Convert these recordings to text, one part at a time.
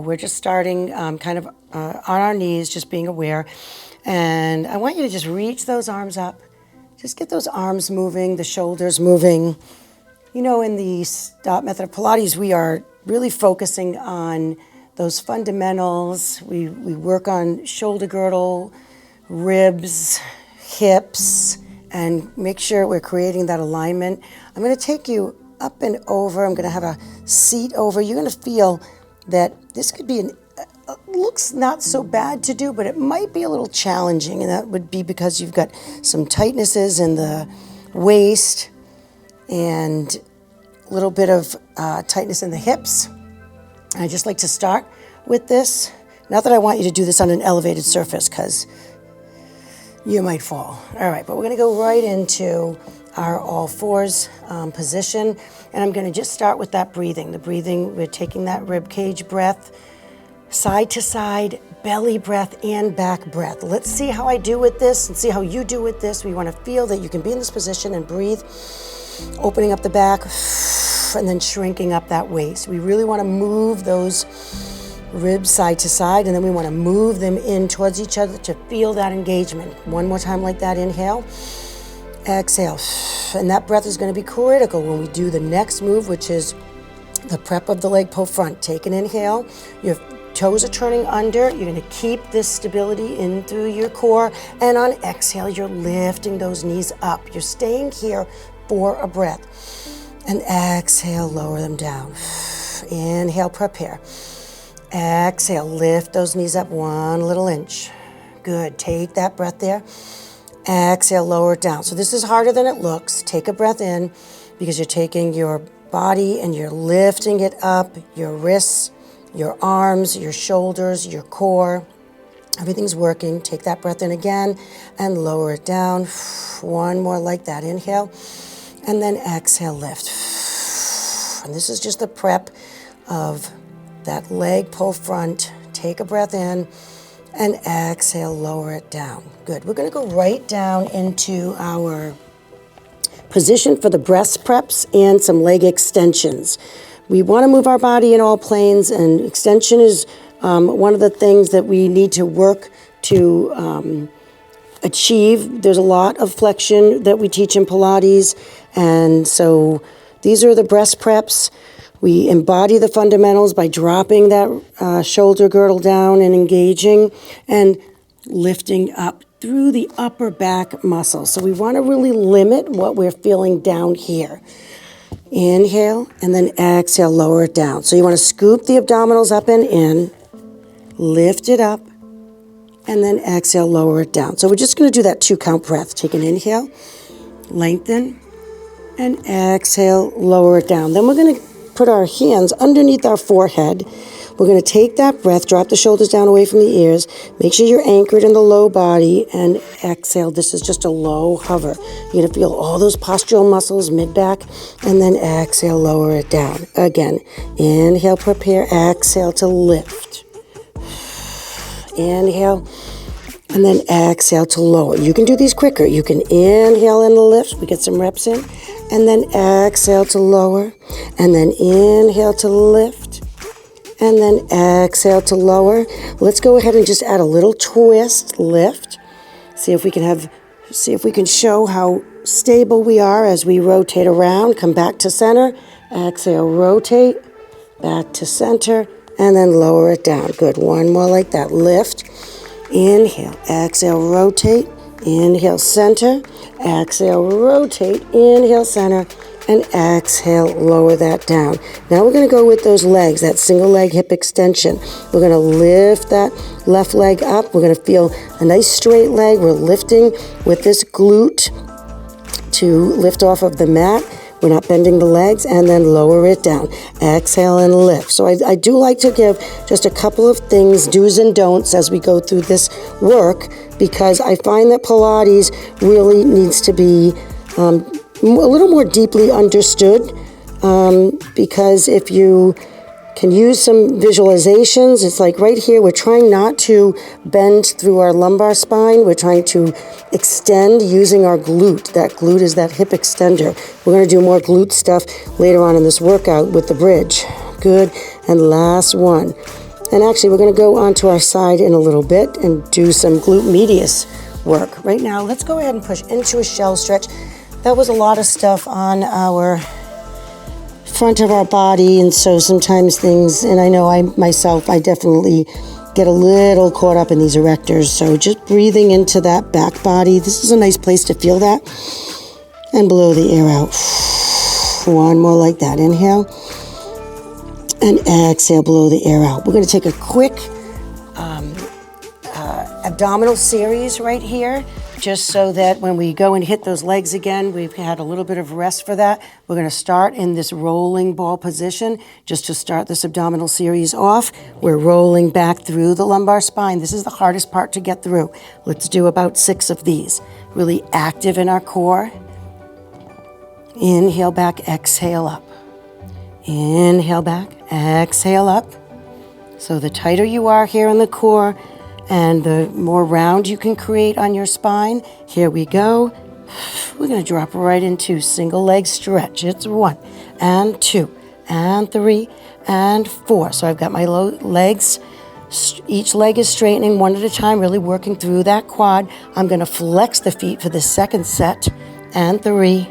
we're just starting kind of on our knees, just being aware. And I want you to just reach those arms up. Just get those arms moving, the shoulders moving. You know, in the STOTT method of Pilates, we are really focusing on those fundamentals. We work on shoulder girdle, ribs, hips, and make sure we're creating that alignment. I'm going to take you up and over. I'm going to have a seat over. You're going to feel that this could be looks not so bad to do, but it might be a little challenging, and that would be because you've got some tightnesses in the waist and a little bit of tightness in the hips. I just like to start with this. Not that I want you to do this on an elevated surface, because you might fall. All right, but we're going to go right into our all fours position, and I'm going to just start with that breathing. The breathing, we're taking that rib cage breath, side to side, belly breath, and back breath. Let's see how I do with this and see how you do with this. We want to feel that you can be in this position and breathe, opening up the back, and then shrinking up that waist. We really want to move those ribs side to side, and then we want to move them in towards each other to feel that engagement. One more time like that. Inhale, exhale. And that breath is going to be critical when we do the next move, which is the prep of the leg pull front. Take an inhale. Your toes are turning under. You're going to keep this stability in through your core. And on exhale, you're lifting those knees up. You're staying here for a breath. And exhale, lower them down. Inhale, prepare. Exhale, lift those knees up 1 little inch. Good, take that breath there. Exhale, lower it down. So this is harder than it looks. Take a breath in, because you're taking your body and you're lifting it up, your wrists, your arms, your shoulders, your core. Everything's working. Take that breath in again and lower it down. 1 more like that. Inhale, and then exhale, lift. And this is just the prep of that leg pull front. Take a breath in and exhale, lower it down. Good. We're going to go right down into our position for the breast preps and some leg extensions. We want to move our body in all planes, and extension is one of the things that we need to work to achieve. There's a lot of flexion that we teach in Pilates, and so these are the breast preps. We embody the fundamentals by dropping that shoulder girdle down and engaging and lifting up through the upper back muscles. So we want to really limit what we're feeling down here. Inhale, and then exhale, lower it down. So you want to scoop the abdominals up and in, lift it up, and then exhale, lower it down. So we're just going to do that 2-count breath. Take an inhale, lengthen, and exhale, lower it down. Then we're going to put our hands underneath our forehead. We're going to take that breath, drop the shoulders down away from the ears. Make sure you're anchored in the low body, and exhale. This is just a low hover. You're going to feel all those postural muscles, mid-back, and then exhale, lower it down. Again, inhale, prepare, exhale to lift. Inhale, and then exhale to lower. You can do these quicker. You can inhale and lift. We get some reps in. And then exhale to lower. And then inhale to lift. And then exhale to lower. Let's go ahead and just add a little twist, lift. See if we can show how stable we are as we rotate around. Come back to center. Exhale, rotate. Back to center. And then lower it down. Good. 1 more like that. Lift. Inhale. Exhale, rotate. Inhale, center. Exhale, rotate. Inhale, center. And exhale, lower that down. Now we're going to go with those legs, that single leg hip extension. We're going to lift that left leg up. We're going to feel a nice straight leg. We're lifting with this glute to lift off of the mat. We're not bending the legs, and then lower it down. Exhale and lift. So I do like to give just a couple of things, do's and don'ts, as we go through this work, because I find that Pilates really needs to be a little more deeply understood, because if you can use some visualizations, it's like right here, we're trying not to bend through our lumbar spine. We're trying to extend using our glute. That glute is that hip extender. We're going to do more glute stuff later on in this workout with the bridge. Good. And last one. And actually, we're going to go onto our side in a little bit and do some glute medius work. Right now, let's go ahead and push into a shell stretch. That was a lot of stuff on our front of our body, and so sometimes things, and I know I definitely get a little caught up in these erectors, so just breathing into that back body. This is a nice place to feel that. And blow the air out. One more like that. Inhale. And exhale, blow the air out. We're going to take a quick abdominal series right here, just so that when we go and hit those legs again, we've had a little bit of rest for that. We're going to start in this rolling ball position just to start this abdominal series off. We're rolling back through the lumbar spine. This is the hardest part to get through. Let's do about 6 of these. Really active in our core. Inhale back, exhale up. Inhale back, exhale up. So the tighter you are here in the core and the more round you can create on your spine, here we go. We're going to drop right into single leg stretch. It's 1 and 2 and 3 and 4. So I've got my legs. Each leg is straightening one at a time, really working through that quad. I'm going to flex the feet for the second set, and 3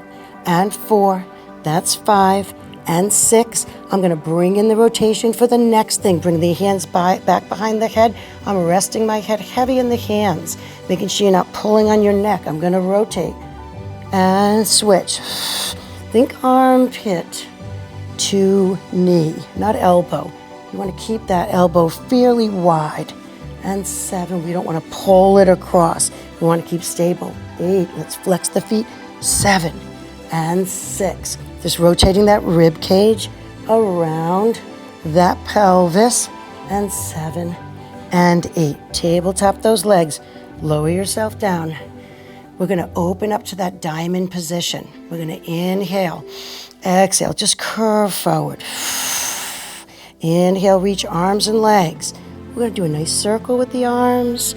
and 4. That's 5 and 6. I'm going to bring in the rotation for the next thing. Bring the hands back behind the head. I'm resting my head heavy in the hands, making sure you're not pulling on your neck. I'm going to rotate and switch. Think armpit to knee, not elbow. You want to keep that elbow fairly wide. And 7, we don't want to pull it across. We want to keep stable. 8, let's flex the feet. 7 and 6. Just rotating that rib cage around that pelvis. And 7 and 8. Tabletop those legs. Lower yourself down. We're going to open up to that diamond position. We're going to inhale. Exhale. Just curve forward. Inhale, reach arms and legs. We're going to do a nice circle with the arms.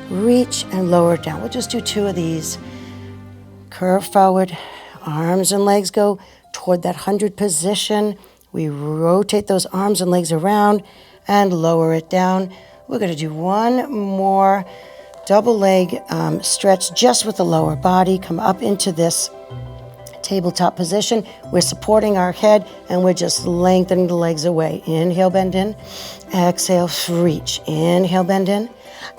Reach and lower it down. We'll just do 2 of these. Curve forward. Arms and legs go toward that 100 position. We rotate those arms and legs around and lower it down. We're going to do 1 more double leg stretch just with the lower body. Come up into this tabletop position. We're supporting our head and we're just lengthening the legs away. Inhale, bend in. Exhale, reach. Inhale, bend in.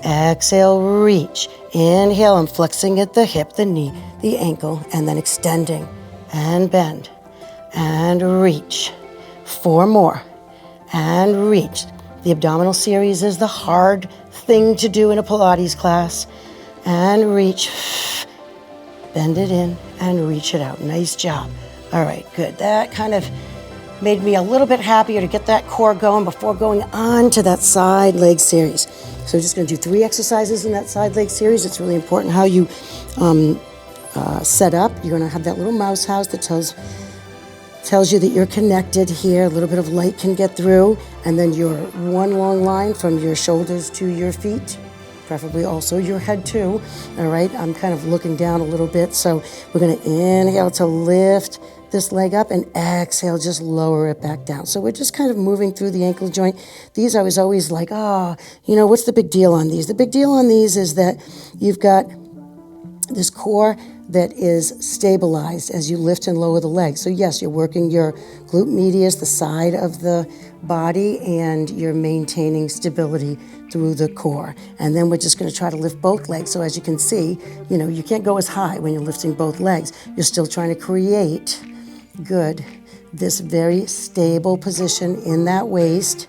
Exhale, reach. Inhale, I'm flexing at the hip, the knee, the ankle, and then extending and bend and reach. 4 more and reach. The abdominal series is the hard thing to do in a Pilates class. And reach. Bend it in and reach it out. Nice job. All right, good. That kind of made me a little bit happier to get that core going before going on to that side leg series. So we're just going to do 3 exercises in that side leg series. It's really important how you set up. You're going to have that little mouse house that tells you that you're connected here. A little bit of light can get through. And then your 1 long line from your shoulders to your feet. Preferably also your head too. All right, I'm kind of looking down a little bit. So we're going to inhale to lift this leg up and exhale, just lower it back down. So we're just kind of moving through the ankle joint. These I was always like, what's the big deal on these? The big deal on these is that you've got this core that is stabilized as you lift and lower the legs. So yes, you're working your glute medius, the side of the body, and you're maintaining stability through the core. And then we're just going to try to lift both legs. So as you can see, you can't go as high when you're lifting both legs. You're still trying to create this very stable position in that waist.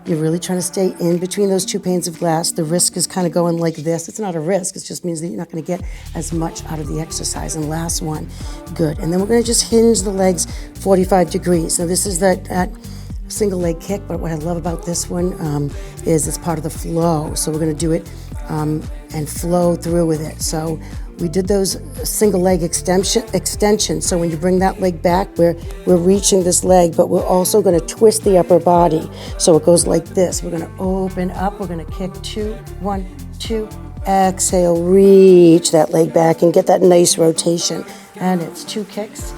You're really trying to stay in between those 2 panes of glass. The risk is kind of going like this. It's not a risk. It just means that you're not going to get as much out of the exercise. And last one. Good. And then we're going to just hinge the legs 45 degrees. Now this is that single leg kick, but what I love about this one is it's part of the flow. So we're going to do it and flow through with it. So we did those single leg extensions. So when you bring that leg back, we're reaching this leg, but we're also going to twist the upper body. So it goes like this. We're going to open up. We're going to kick 2, 1, 2. Exhale, reach that leg back and get that nice rotation. And it's 2 kicks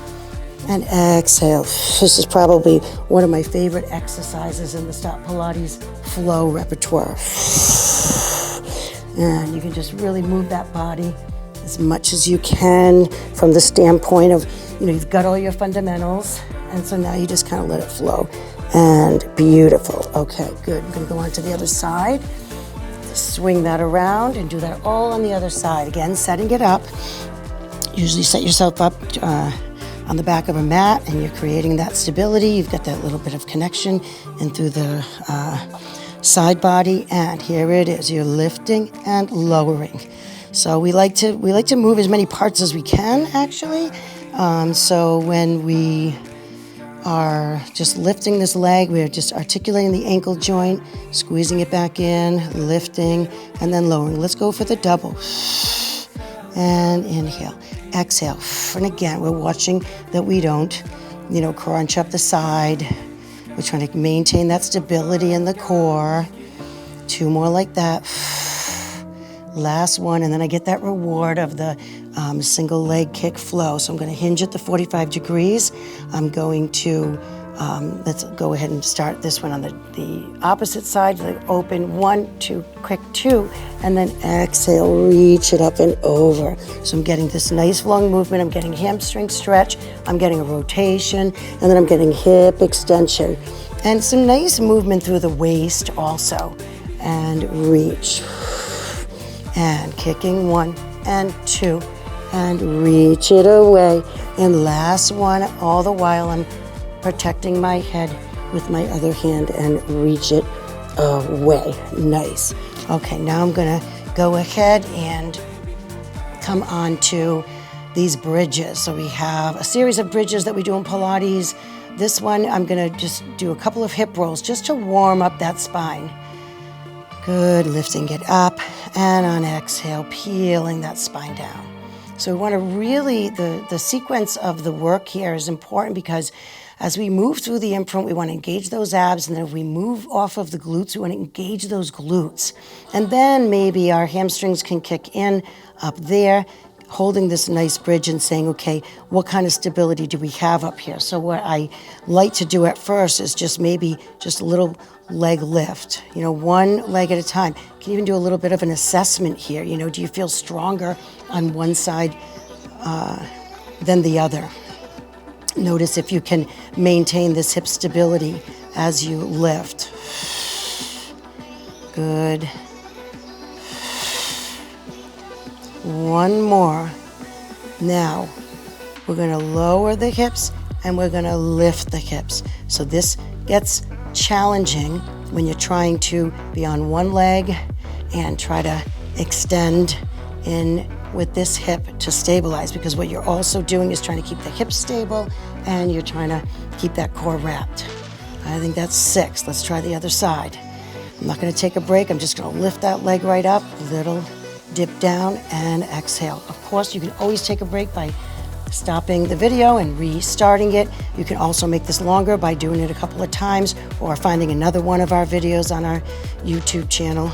And exhale. This is probably one of my favorite exercises in the STOTT Pilates flow repertoire. And you can just really move that body as much as you can from the standpoint of, you've got all your fundamentals, and so now you just kind of let it flow. And beautiful. Okay, good. I'm going to go on to the other side. Just swing that around and do that all on the other side. Again, setting it up. Usually set yourself up on the back of a mat, and you're creating that stability. You've got that little bit of connection in through the side body, and here it is. You're lifting and lowering. So we like to move as many parts as we can, actually. So when we are just lifting this leg, we're just articulating the ankle joint, squeezing it back in, lifting, and then lowering. Let's go for the double. And inhale, exhale. And again, we're watching that we don't, crunch up the side. We're trying to maintain that stability in the core. 2 more like that. Last one, and then I get that reward of the single leg kick flow. So I'm going to hinge at the 45 degrees. I'm going to, let's go ahead and start this one on the opposite side. Open 1, 2, quick 2, and then exhale, reach it up and over. So I'm getting this nice long movement. I'm getting hamstring stretch. I'm getting a rotation, and then I'm getting hip extension. And some nice movement through the waist also. And reach. And kicking 1 and 2, and reach it away. And last one, all the while I'm protecting my head with my other hand and reach it away. Nice. Okay, now I'm gonna go ahead and come on to these bridges. So we have a series of bridges that we do in Pilates. This one, I'm gonna just do a couple of hip rolls just to warm up that spine. Good, lifting it up, and on exhale, peeling that spine down. So we want to really, the sequence of the work here is important, because as we move through the imprint, we want to engage those abs, and then if we move off of the glutes, we want to engage those glutes. And then maybe our hamstrings can kick in up there, holding this nice bridge and saying, okay, what kind of stability do we have up here? So what I like to do at first is just maybe just a little leg lift, 1 leg at a time. You can even do a little bit of an assessment here. Do you feel stronger on one side than the other? Notice if you can maintain this hip stability as you lift. Good. 1 more. Now, we're going to lower the hips and we're going to lift the hips. So this gets challenging when you're trying to be on one leg and try to extend in with this hip to stabilize, because what you're also doing is trying to keep the hips stable and you're trying to keep that core wrapped. I think that's 6. Let's try the other side. I'm not going to take a break. I'm just going to lift that leg right up, little dip down and exhale. Of course, you can always take a break by stopping the video and restarting it. You can also make this longer by doing it a couple of times or finding another one of our videos on our YouTube channel.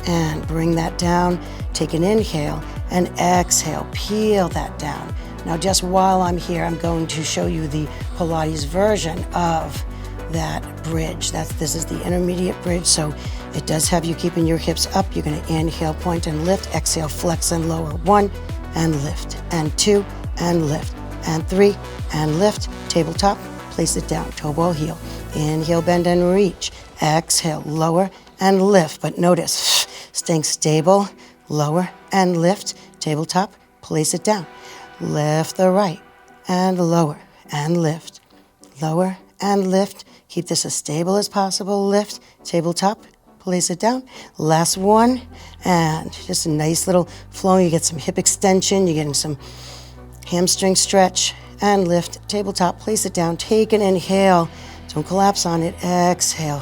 And bring that down. Take an inhale and exhale. Peel that down. Now, just while I'm here, I'm going to show you the Pilates version of that bridge. This is the intermediate bridge, so it does have you keeping your hips up. You're going to inhale, point and lift. Exhale, flex and lower. 1 and lift, and 2 and lift, and 3 and lift. Tabletop, place it down, toe ball heel. Inhale, bend and reach. Exhale, lower and lift. But notice, staying stable, lower and lift. Tabletop, place it down. Lift the right and lower and lift. Lower and lift. Keep this as stable as possible. Lift, tabletop, place it down. Last one, and just a nice little flow. You get some hip extension, you're getting some hamstring stretch, and lift, tabletop, place it down. Take an inhale, don't collapse on it. Exhale,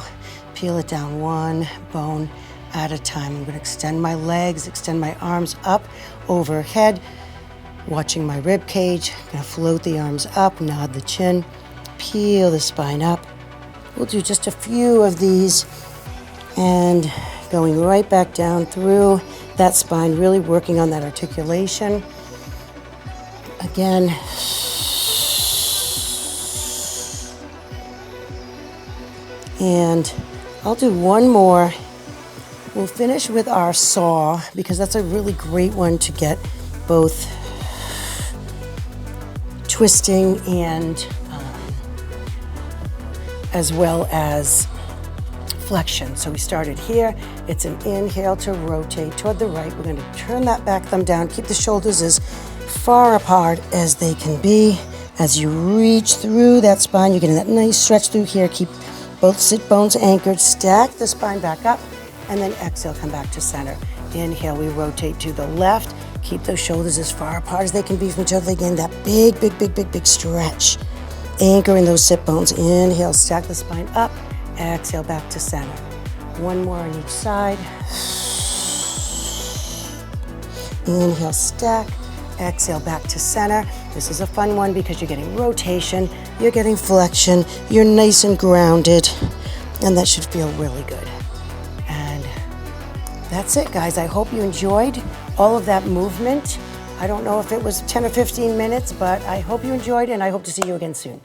peel it down 1 bone at a time. I'm going to extend my legs, extend my arms up overhead, watching my rib cage. I'm going to float the arms up, nod the chin, peel the spine up. We'll do just a few of these and going right back down through that spine, really working on that articulation. Again, And I'll do one more. We'll finish with our saw because that's a really great one to get both twisting and as well as flexion. So we started here. It's an inhale to rotate toward the right. We're going to turn that back thumb down, keep the shoulders as far apart as they can be. As you reach through that spine, you're getting that nice stretch through here. Keep both sit bones anchored, stack the spine back up, and then exhale, come back to center. Inhale, we rotate to the left. Keep those shoulders as far apart as they can be from each other. Again, that big, big, big, big, big stretch. Anchoring those sit bones. Inhale, stack the spine up. Exhale, back to center. One more on each side. Inhale, stack. Exhale, back to center. This is a fun one because you're getting rotation, you're getting flexion, you're nice and grounded, and that should feel really good. And that's it, guys. I hope you enjoyed all of that movement. I don't know if it was 10 or 15 minutes, but I hope you enjoyed, and I hope to see you again soon.